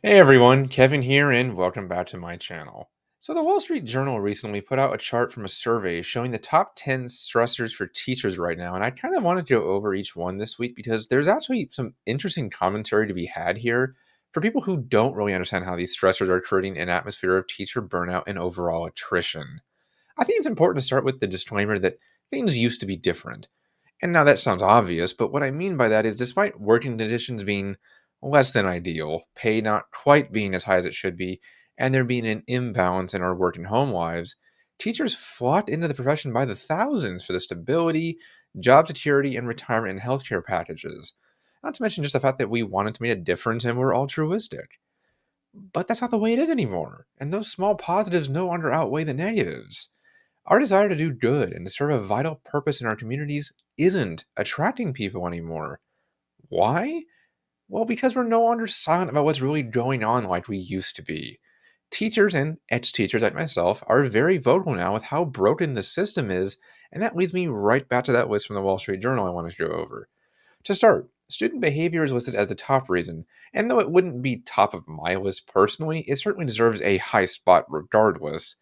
Hey everyone, Kevin here, and welcome back to my channel. So, the Wall Street Journal recently put out a chart from a survey showing the top 10 stressors for teachers right now, and I kind of wanted to go over each one this week because there's actually some interesting commentary to be had here for people who don't really understand how these stressors are creating an atmosphere of teacher burnout and overall attrition. I think it's important to start with the disclaimer that things used to be different. And now that sounds obvious, but what I mean by that is despite working conditions being less than ideal, pay not quite being as high as it should be, and there being an imbalance in our work and home lives, teachers flocked into the profession by the thousands for the stability, job security, and retirement and healthcare packages. Not to mention just the fact that we wanted to make a difference and we're altruistic. But that's not the way it is anymore, and those small positives no longer outweigh the negatives. Our desire to do good and to serve a vital purpose in our communities isn't attracting people anymore. Why? Well, because we're no longer silent about what's really going on like we used to be. Teachers and ex teachers like myself are very vocal now with how broken the system is, and that leads me right back to that list from the Wall Street Journal I wanted to go over. To start, student behavior is listed as the top reason, and though it wouldn't be top of my list personally, it certainly deserves a high spot regardless.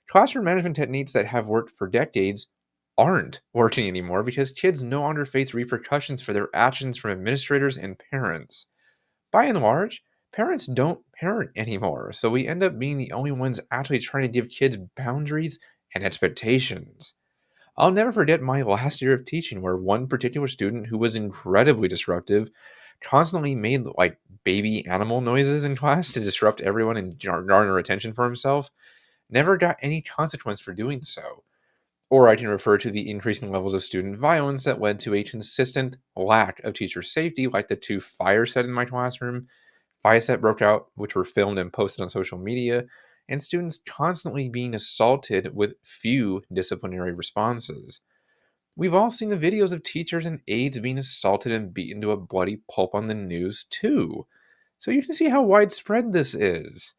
Classroom management techniques that have worked for decades aren't working anymore because kids no longer face repercussions for their actions from administrators and parents. By and large, parents don't parent anymore, so we end up being the only ones actually trying to give kids boundaries and expectations. I'll never forget my last year of teaching where one particular student who was incredibly disruptive constantly made like baby animal noises in class to disrupt everyone and garner attention for himself never got any consequence for doing so. Or I can refer to the increasing levels of student violence that led to a consistent lack of teacher safety, like the two fires set in my classroom, fights that broke out, which were filmed and posted on social media, and students constantly being assaulted with few disciplinary responses. We've all seen the videos of teachers and aides being assaulted and beaten to a bloody pulp on the news, too. So you can see how widespread this is.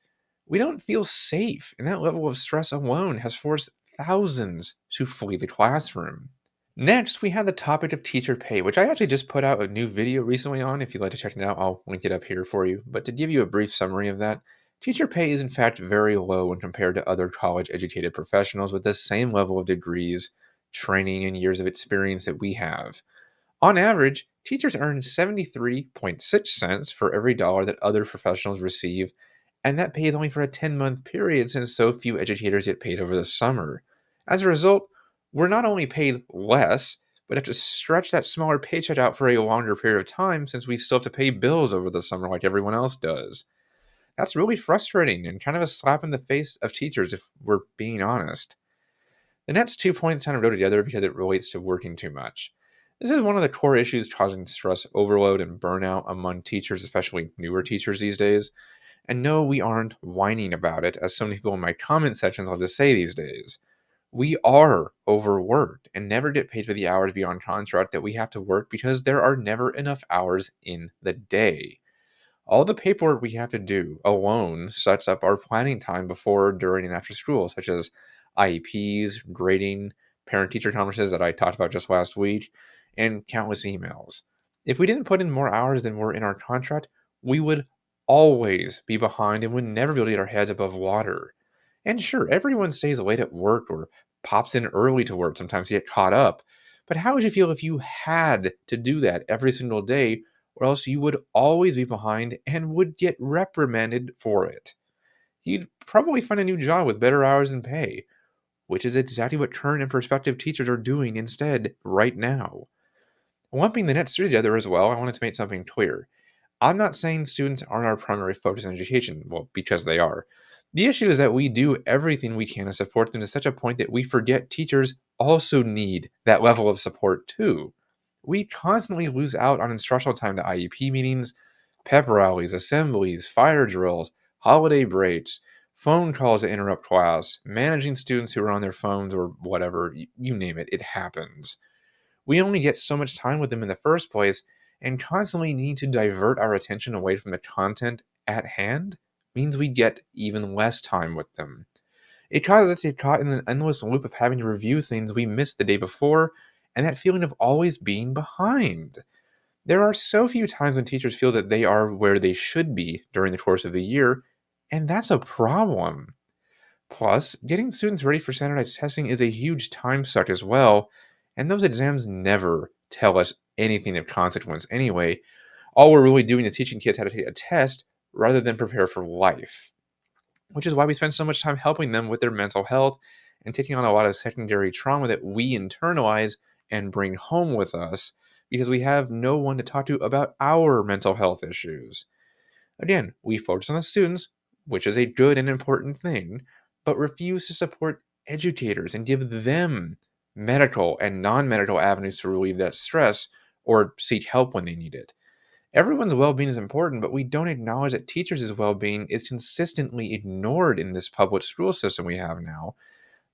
We don't feel safe, and that level of stress alone has forced thousands to flee the classroom. Next, we have the topic of teacher pay, which I actually just put out a new video recently on. If you'd like to check it out, I'll link it up here for you. But to give you a brief summary of that, teacher pay is in fact very low when compared to other college educated professionals with the same level of degrees, training, and years of experience that we have. On average, teachers earn 73.6 cents for every dollar that other professionals receive, and that pay is only for a 10-month period since so few educators get paid over the summer. As a result, we're not only paid less, but have to stretch that smaller paycheck out for a longer period of time since we still have to pay bills over the summer like everyone else does. That's really frustrating and kind of a slap in the face of teachers if we're being honest. The next 2 points kind of go together because it relates to working too much. This is one of the core issues causing stress overload and burnout among teachers, especially newer teachers these days. And no, we aren't whining about it, as so many people in my comment sections love to say these days. We are overworked and never get paid for the hours beyond contract that we have to work because there are never enough hours in the day. All the paperwork we have to do alone sets up our planning time before, during, and after school, such as IEPs, grading, parent teacher conferences that I talked about just last week, and countless emails. If we didn't put in more hours than were in our contract, we would always be behind and would never be able to get our heads above water. And sure, everyone stays late at work or pops in early to work sometimes to get caught up. But how would you feel if you had to do that every single day, or else you would always be behind and would get reprimanded for it? You'd probably find a new job with better hours and pay, which is exactly what current and prospective teachers are doing instead right now. Lumping the next two together as well, I wanted to make something clear. I'm not saying students aren't our primary focus in education, well, because they are. The issue is that we do everything we can to support them to such a point that we forget teachers also need that level of support too. We constantly lose out on instructional time to IEP meetings, pep rallies, assemblies, fire drills, holiday breaks, phone calls that interrupt class, managing students who are on their phones or whatever, you name it, it happens. We only get so much time with them in the first place, and constantly need to divert our attention away from the content at hand means we get even less time with them. It causes us to get caught in an endless loop of having to review things we missed the day before, and that feeling of always being behind. There are so few times when teachers feel that they are where they should be during the course of the year, and that's a problem. Plus, getting students ready for standardized testing is a huge time suck as well, and those exams never tell us anything of consequence anyway. All we're really doing is teaching kids how to take a test rather than prepare for life, which is why we spend so much time helping them with their mental health and taking on a lot of secondary trauma that we internalize and bring home with us because we have no one to talk to about our mental health issues. Again, we focus on the students, which is a good and important thing, but refuse to support educators and give them medical and non medical avenues to relieve that stress or seek help when they need it. Everyone's well being is important, but we don't acknowledge that teachers' well being is consistently ignored in this public school system we have now,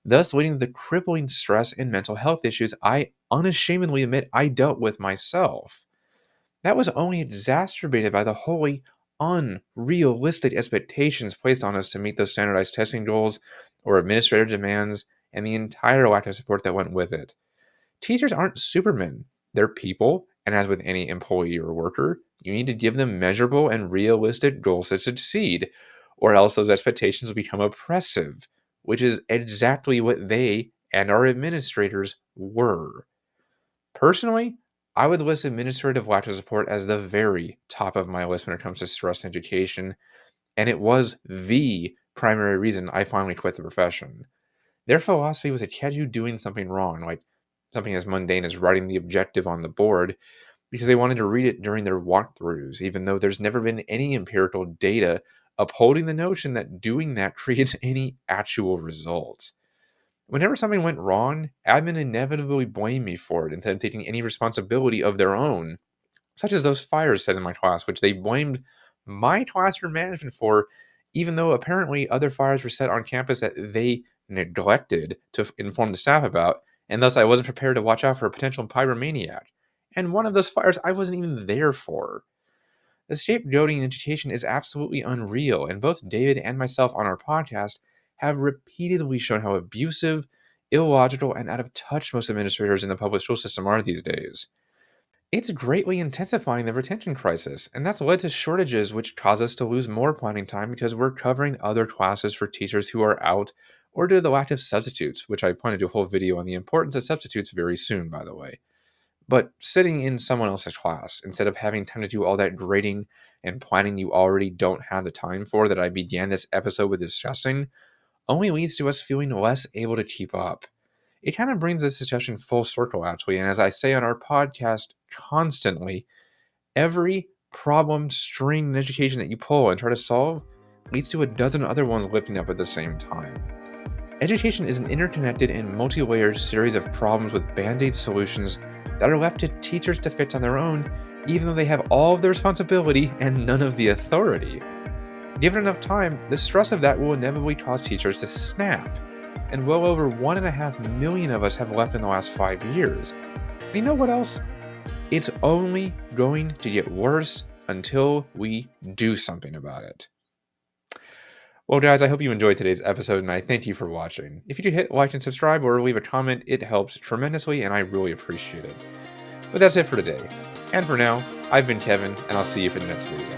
thus leading to the crippling stress and mental health issues I unashamedly admit I dealt with myself. That was only exacerbated by the wholly unrealistic expectations placed on us to meet those standardized testing goals or administrative demands and the entire lack of support that went with it. Teachers aren't supermen. They're people, and as with any employee or worker, you need to give them measurable and realistic goals to succeed, or else those expectations will become oppressive, which is exactly what they and our administrators were. Personally, I would list administrative lack of support as the very top of my list when it comes to stress in education, and it was the primary reason I finally quit the profession. Their philosophy was to catch you doing something wrong, like something as mundane as writing the objective on the board, because they wanted to read it during their walkthroughs, even though there's never been any empirical data upholding the notion that doing that creates any actual results. Whenever something went wrong, admin inevitably blamed me for it instead of taking any responsibility of their own, such as those fires set in my class, which they blamed my classroom management for, even though apparently other fires were set on campus that they neglected to inform the staff about, and thus I wasn't prepared to watch out for a potential pyromaniac. And one of those fires I wasn't even there for. The scapegoating in education is absolutely unreal, and both David and myself on our podcast have repeatedly shown how abusive, illogical, and out of touch most administrators in the public school system are these days. It's greatly intensifying the retention crisis, and that's led to shortages which cause us to lose more planning time because we're covering other classes for teachers who are out or due to the lack of substitutes, which I plan to do a whole video on the importance of substitutes very soon, by the way. But sitting in someone else's class instead of having time to do all that grading and planning you already don't have the time for that I began this episode with discussing only leads to us feeling less able to keep up. It kind of brings this discussion full circle, actually. And as I say on our podcast constantly, every problem, strain in education that you pull and try to solve leads to a dozen other ones lifting up at the same time. Education is an interconnected and multi layered series of problems with band aid solutions that are left to teachers to fix on their own, even though they have all of the responsibility and none of the authority. Given enough time, the stress of that will inevitably cause teachers to snap, and well over 1.5 million of us have left in the last 5 years. And you know what else? It's only going to get worse until we do something about it. Well, guys, I hope you enjoyed today's episode, and I thank you for watching. If you could hit like and subscribe or leave a comment, it helps tremendously, and I really appreciate it. But that's it for today. And for now, I've been Kevin, and I'll see you for the next video.